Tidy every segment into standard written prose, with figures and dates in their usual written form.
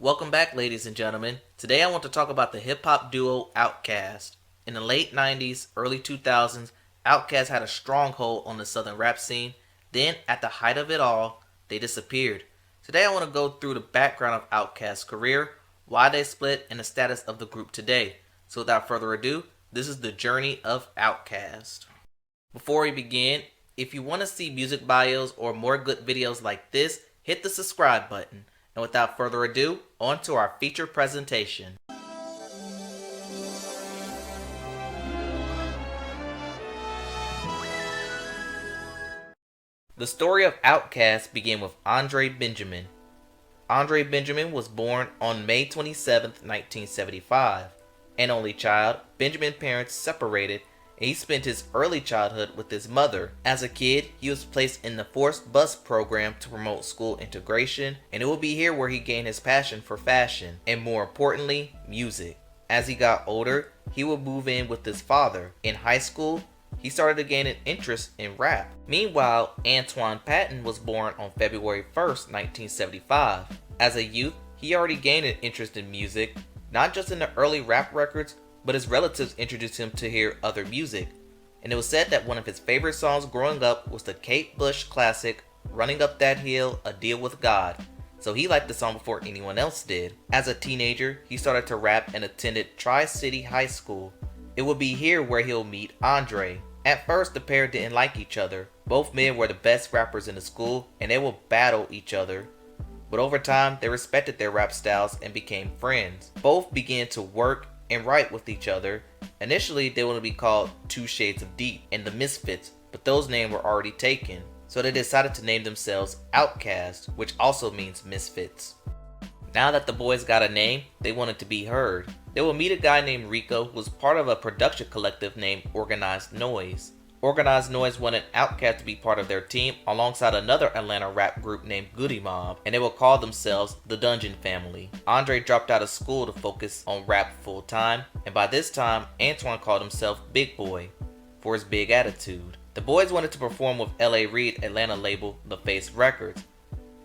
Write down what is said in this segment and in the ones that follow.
Welcome back, ladies and gentlemen. Today I want to talk about the hip-hop duo Outkast. In the late 90s, early 2000s, Outkast had a stronghold on the southern rap scene. Then, at the height of it all, they disappeared. Today I want to go through the background of Outkast's career, why they split, and the status of the group today. So without further ado, this is the journey of Outkast. Before we begin, if you want to see music bios or more good videos like this, hit the subscribe button. And without further ado, on to our feature presentation. The story of Outkast began with Andre Benjamin. Andre Benjamin was born on May 27, 1975. An only child, Benjamin's parents separated and he spent his early childhood with his mother. As a kid, he was placed in the forced bus program to promote school integration, and it will be here where he gained his passion for fashion, and more importantly, music. As he got older, he would move in with his father. In high school, he started to gain an interest in rap. Meanwhile, Antoine Patton was born on February 1st, 1975. As a youth, he already gained an interest in music, not just in the early rap records, but his relatives introduced him to hear other music, and it was said that one of his favorite songs growing up was the Kate Bush classic, Running Up That Hill, A Deal With God, so he liked the song before anyone else did. As a teenager, he started to rap and attended Tri-City High School. It would be here where he'll meet Andre. At first, the pair didn't like each other. Both men were the best rappers in the school, and they would battle each other. But over time, they respected their rap styles and became friends. Both began to work and write with each other. Initially, they wanted to be called Two Shades of Deep and the Misfits, but those names were already taken, so they decided to name themselves Outkast, which also means misfits. Now that the boys got a name, they wanted to be heard. They will meet a guy named Rico who was part of a production collective named Organized Noise. Organized Noise wanted Outkast to be part of their team alongside another Atlanta rap group named Goody Mob, and they will call themselves the Dungeon Family. Andre dropped out of school to focus on rap full time, and by this time, Antoine called himself Big Boy for his big attitude. The boys wanted to perform with L.A. Reid Atlanta label The Face Records.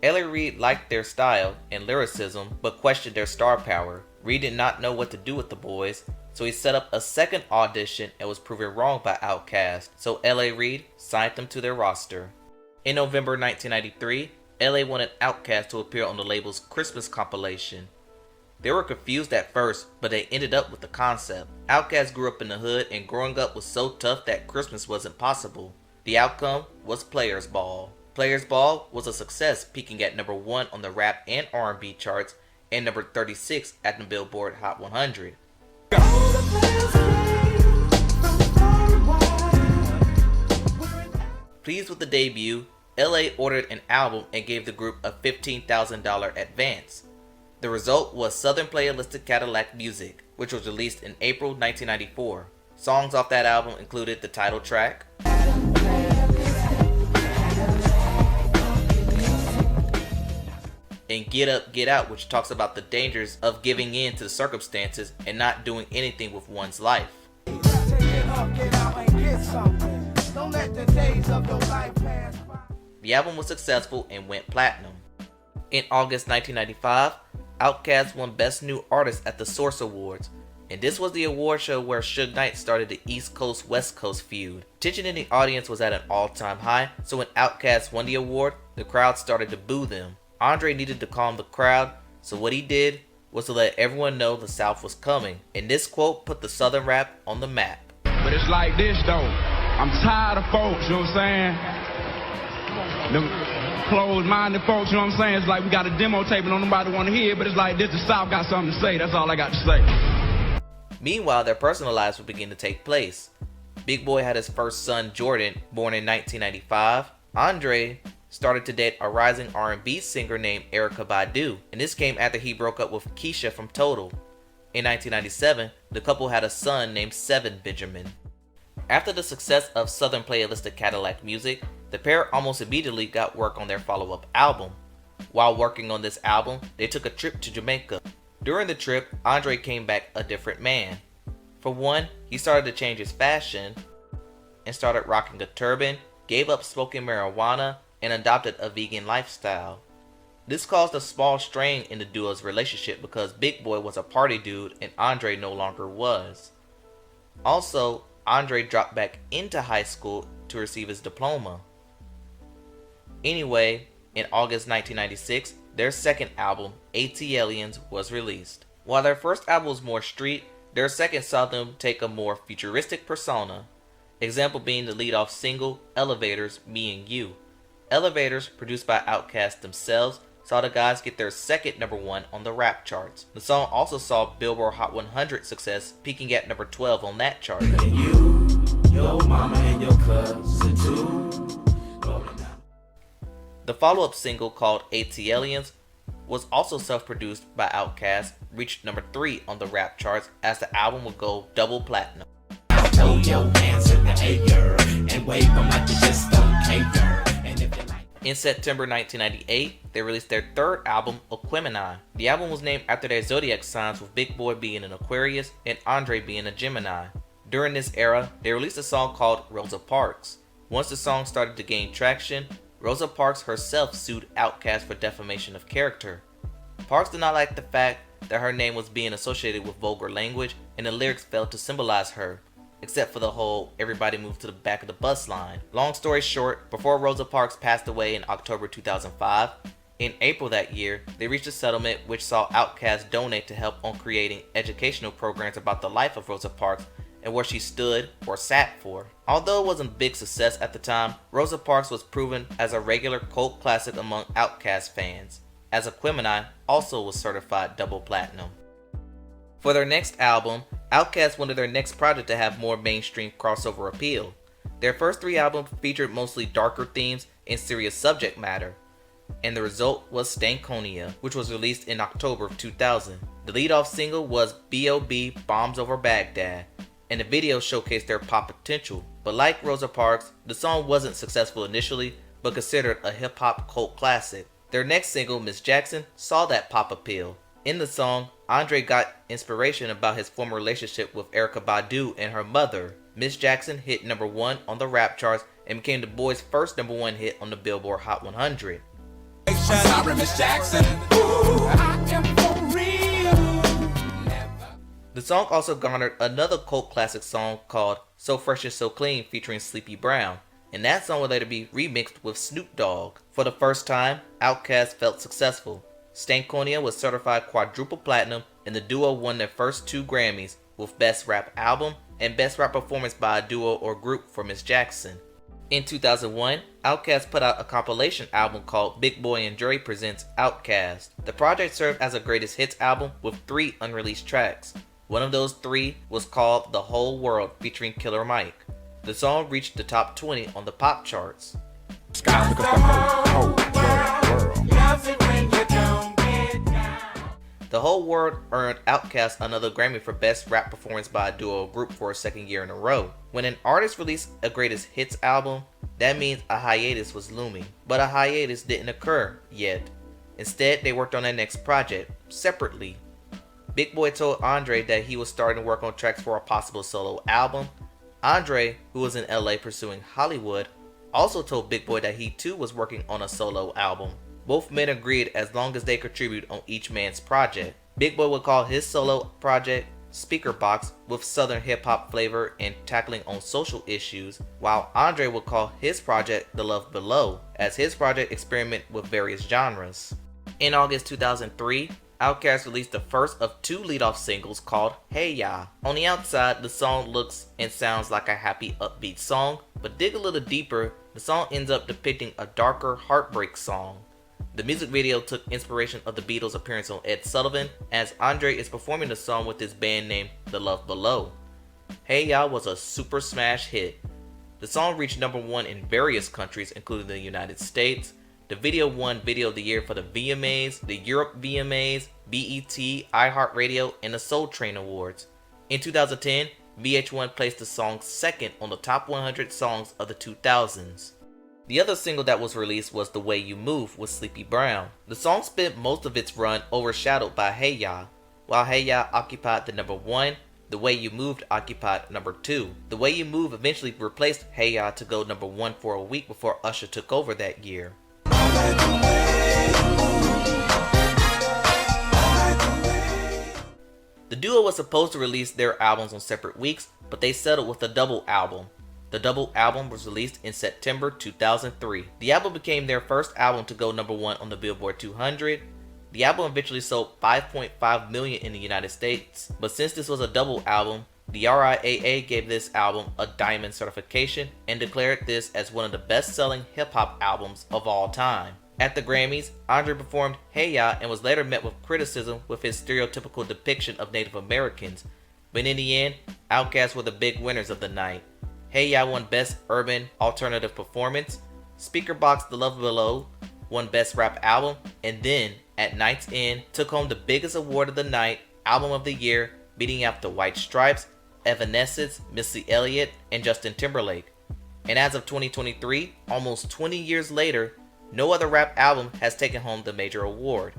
L.A. Reid liked their style and lyricism, but questioned their star power. Reid did not know what to do with the boys, so he set up a second audition and was proven wrong by Outkast, so L.A. Reid signed them to their roster. In November 1993, L.A. wanted Outkast to appear on the label's Christmas compilation. They were confused at first, but they ended up with the concept. Outkast grew up in the hood, and growing up was so tough that Christmas wasn't possible. The outcome was Players Ball. Players Ball was a success, peaking at number 1 on the rap and R&B charts and number 36 at the Billboard Hot 100. Pleased with the debut, LA ordered an album and gave the group a $15,000 advance. The result was Southern Playalistic Cadillac Music, which was released in April 1994. Songs off that album included the title track, and Get Up, Get Out, which talks about the dangers of giving in to the circumstances and not doing anything with one's life. The album was successful and went platinum. In August 1995, Outkast won Best New Artist at the Source Awards, and this was the award show where Suge Knight started the East Coast-West Coast feud. Tension in the audience was at an all-time high, so when Outkast won the award, the crowd started to boo them. Andre needed to calm the crowd, so what he did was to let everyone know the South was coming, and this quote put the Southern rap on the map. But it's like this though, I'm tired of folks, you know what I'm saying? Them closed-minded folks, you know what I'm saying? It's like we got a demo tape and nobody want to hear it, but it's like this, the South got something to say, that's all I got to say. Meanwhile, their personal lives would begin to take place. Big Boy had his first son, Jordan, born in 1995. Andre started to date a rising R&B singer named Erykah Badu, and this came after he broke up with Keisha from Total. In 1997, the couple had a son named Seven Benjamin. After the success of Southern Playalistic Cadillac Music, the pair almost immediately got work on their follow-up album. While working on this album, they took a trip to Jamaica. During the trip, Andre came back a different man. For one, he started to change his fashion and started rocking a turban, gave up smoking marijuana, and adopted a vegan lifestyle. This caused a small strain in the duo's relationship because Big Boy was a party dude and Andre no longer was. Also, Andre dropped back into high school to receive his diploma. Anyway, in August 1996, their second album, Aliens, was released. While their first album was more street, their second saw them take a more futuristic persona. Example being the lead-off single, Elevators, Me and You. Elevators, produced by Outkast themselves, saw the guys get their second #1 on the rap charts. The song also saw Billboard Hot 100 success, peaking at number 12 on that chart. You, your mama and your cousin too. The follow-up single called Aliens was also self-produced by Outkast, reached number 3 on the rap charts as the album would go double platinum. In September 1998, they released their third album, Aquemini. The album was named after their zodiac signs, with Big Boy being an Aquarius and Andre being a Gemini. During this era, they released a song called Rosa Parks. Once the song started to gain traction, Rosa Parks herself sued Outkast for defamation of character. Parks did not like the fact that her name was being associated with vulgar language and the lyrics failed to symbolize her, except for the whole "everybody move to the back of the bus" line. Long story short, before Rosa Parks passed away in October 2005, in April that year, they reached a settlement which saw Outkast donate to help on creating educational programs about the life of Rosa Parks and what she stood or sat for. Although it wasn't a big success at the time, Rosa Parks was proven as a regular cult classic among Outkast fans, as Aquemini also was certified double platinum. For their next album, Outkast wanted their next project to have more mainstream crossover appeal. Their first 3 albums featured mostly darker themes and serious subject matter, and the result was Stankonia, which was released in October of 2000. The lead-off single was B.O.B. Bombs Over Baghdad, and the video showcased their pop potential. But like Rosa Parks, the song wasn't successful initially, but considered a hip-hop cult classic. Their next single, Miss Jackson, saw that pop appeal. In the song, Andre got inspiration about his former relationship with Erykah Badu and her mother. Miss Jackson hit number 1 on the rap charts and became the boys' first #1 hit on the Billboard Hot 100. I'm sorry, Miss Jackson. Ooh, I am for real. The song also garnered another cult classic song called So Fresh and So Clean featuring Sleepy Brown, and that song would later be remixed with Snoop Dogg. For the first time, Outkast felt successful. Stankonia was certified quadruple platinum, and the duo won their first 2 Grammys, with Best Rap Album and Best Rap Performance by a Duo or Group for Miss Jackson. In 2001, Outkast put out a compilation album called Big Boy and Dre Presents Outkast. The project served as a greatest hits album with 3 unreleased tracks. One of those 3 was called The Whole World featuring Killer Mike. The song reached the top 20 on the pop charts. The Whole World earned Outkast another Grammy for Best Rap Performance by a Duo or Group for a second year in a row. When an artist released a greatest hits album, that means a hiatus was looming. But a hiatus didn't occur yet. Instead, they worked on their next project, separately. Big Boy told Andre that he was starting to work on tracks for a possible solo album. Andre, who was in LA pursuing Hollywood, also told Big Boy that he too was working on a solo album. Both men agreed as long as they contribute on each man's project. Big Boy would call his solo project Speakerboxxx, with southern hip-hop flavor and tackling on social issues, while Andre would call his project The Love Below, as his project experimented with various genres. In August 2003, Outkast released the first of 2 lead-off singles called Hey Ya. On the outside, the song looks and sounds like a happy, upbeat song, but dig a little deeper, the song ends up depicting a darker heartbreak song. The music video took inspiration of the Beatles' appearance on Ed Sullivan, as Andre is performing the song with his band named The Love Below. Hey Ya was a super smash hit. The song reached #1 in various countries, including the United States. The video won Video of the Year for the VMAs, the Europe VMAs, BET, iHeartRadio, and the Soul Train Awards. In 2010, VH1 placed the song second on the top 100 songs of the 2000s. The other single that was released was The Way You Move with Sleepy Brown. The song spent most of its run overshadowed by Hey Ya. While Hey Ya occupied the #1, The Way You Moved occupied #2. The Way You Move eventually replaced Hey Ya to go #1 for a week before Usher took over that year. duo was supposed to release their albums on separate weeks, but they settled with a double album. The double album was released in September 2003. The album became their first album to go number 1 on the Billboard 200. The album eventually sold 5.5 million in the United States, but since this was a double album, the RIAA gave this album a diamond certification and declared this as one of the best-selling hip-hop albums of all time. At the Grammys, Andre performed Hey Ya and was later met with criticism with his stereotypical depiction of Native Americans, but in the end, Outkast were the big winners of the night. Hey Ya won Best Urban Alternative Performance, Speakerboxxx The Love Below won Best Rap Album, and then, at night's end, took home the biggest award of the night, Album of the Year, beating out The White Stripes, Evanescence, Missy Elliott, and Justin Timberlake. And as of 2023, almost 20 years later, no other rap album has taken home the major award.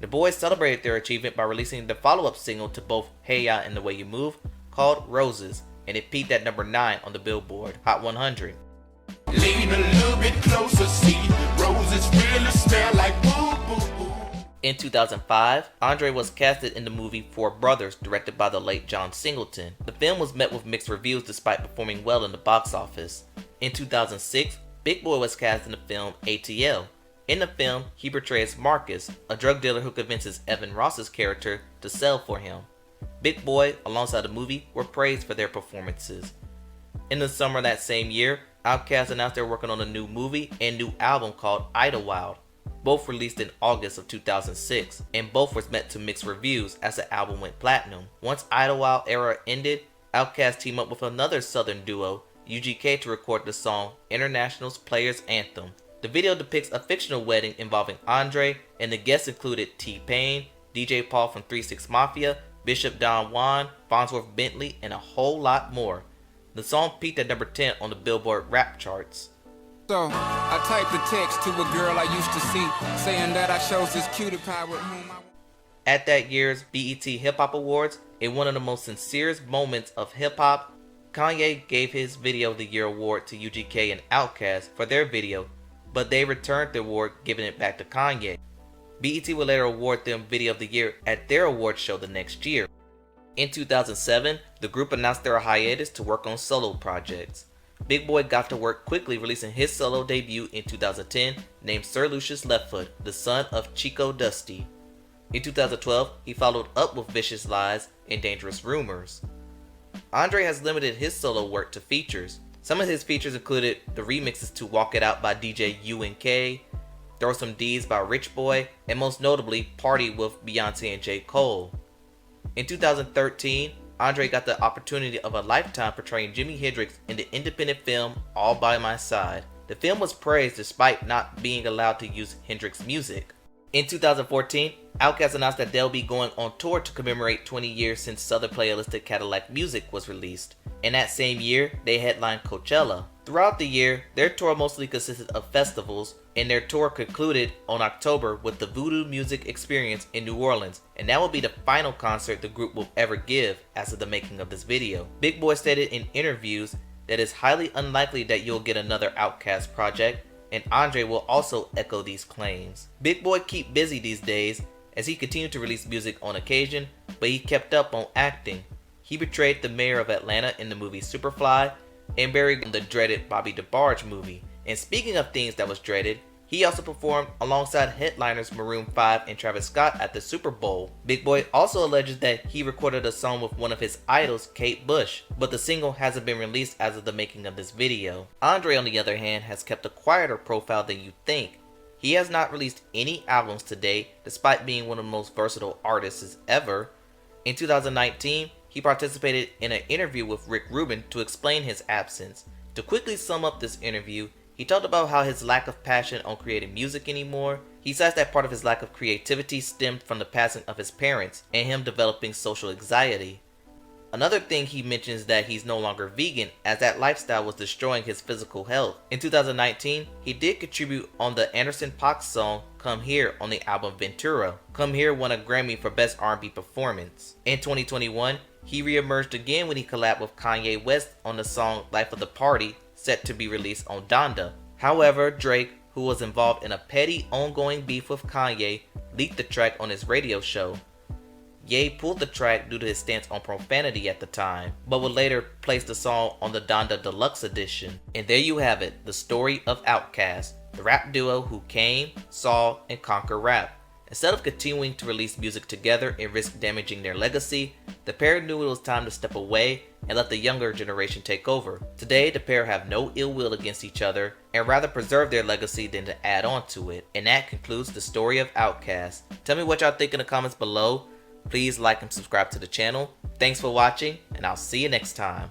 The boys celebrated their achievement by releasing the follow-up single to both Hey Ya and The Way You Move, called Roses, and it peaked at number 9 on the Billboard Hot 100. Lean a little bit closer, see roses really smell like boo boo boo. In 2005, Andre was casted in the movie Four Brothers, directed by the late John Singleton. The film was met with mixed reviews despite performing well in the box office. In 2006, Big Boy was cast in the film ATL. In the film, he portrays Marcus, a drug dealer who convinces Evan Ross's character to sell for him. Big Boy, alongside the movie, were praised for their performances. In the summer of that same year, Outkast announced they were working on a new movie and new album called Idlewild. Both released in August of 2006, and both was met to mixed reviews as the album went platinum. Once Idlewild era ended, Outkast teamed up with another southern duo, UGK, to record the song International's Players Anthem. The video depicts a fictional wedding involving Andre, and the guests included T-Pain, DJ Paul from 3 6 Mafia, Bishop Don Juan, Farnsworth Bentley, and a whole lot more. The song peaked at number 10 on the Billboard rap charts. So, I typed a text to a girl I used to see, saying that I chose this cutie pie with whom I... At that year's BET Hip Hop Awards, in one of the most sincerest moments of hip hop, Kanye gave his Video of the Year award to UGK and Outkast for their video, but they returned the award, giving it back to Kanye. BET would later award them Video of the Year at their award show the next year. In 2007, the group announced their hiatus to work on solo projects. Big Boy got to work quickly, releasing his solo debut in 2010, named Sir Lucius Leftfoot, the son of Chico Dusty. In 2012, he followed up with Vicious Lies and Dangerous Rumors. Andre has limited his solo work to features. Some of his features included the remixes to Walk It Out by DJ UNK, Throw Some D's by Rich Boy, and most notably Party with Beyonce and J. Cole. In 2013, Andre got the opportunity of a lifetime portraying Jimi Hendrix in the independent film All By My Side. The film was praised despite not being allowed to use Hendrix music. In 2014, Outkast announced that they'll be going on tour to commemorate 20 years since Southern Playalistic Cadillac Music was released. In that same year, they headlined Coachella. Throughout the year, their tour mostly consisted of festivals, and their tour concluded on October with the Voodoo Music Experience in New Orleans, and that will be the final concert the group will ever give as of the making of this video. Big Boy stated in interviews that it's highly unlikely that you'll get another Outkast project, and Andre will also echo these claims. Big Boy keep busy these days as he continued to release music on occasion, but he kept up on acting. He portrayed the mayor of Atlanta in the movie Superfly, and buried in the dreaded Bobby DeBarge movie. And speaking of things that was dreaded, he also performed alongside headliners Maroon 5 and Travis Scott at the Super Bowl. Big Boy also alleges that he recorded a song with one of his idols, Kate Bush, but the single hasn't been released as of the making of this video. Andre, on the other hand, has kept a quieter profile than you think. He has not released any albums to date, despite being one of the most versatile artists ever. In 2019, he participated in an interview with Rick Rubin to explain his absence. To quickly sum up this interview, he talked about how his lack of passion on creating music anymore. He says that part of his lack of creativity stemmed from the passing of his parents and him developing social anxiety. Another thing he mentions that he's no longer vegan, as that lifestyle was destroying his physical health. In 2019, he did contribute on the Anderson .Paak song Come Here on the album Ventura. Come Here won a Grammy for Best R&B Performance. In 2021, he re-emerged again when he collabed with Kanye West on the song Life of the Party, set to be released on Donda. However, Drake, who was involved in a petty ongoing beef with Kanye, leaked the track on his radio show. Ye pulled the track due to his stance on profanity at the time, but would later place the song on the Donda Deluxe edition. And there you have it, the story of Outkast, the rap duo who came, saw, and conquered rap. Instead of continuing to release music together and risk damaging their legacy, the pair knew it was time to step away and let the younger generation take over. Today, the pair have no ill will against each other and rather preserve their legacy than to add on to it. And that concludes the story of Outkast. Tell me what y'all think in the comments below. Please like and subscribe to the channel. Thanks for watching, and I'll see you next time.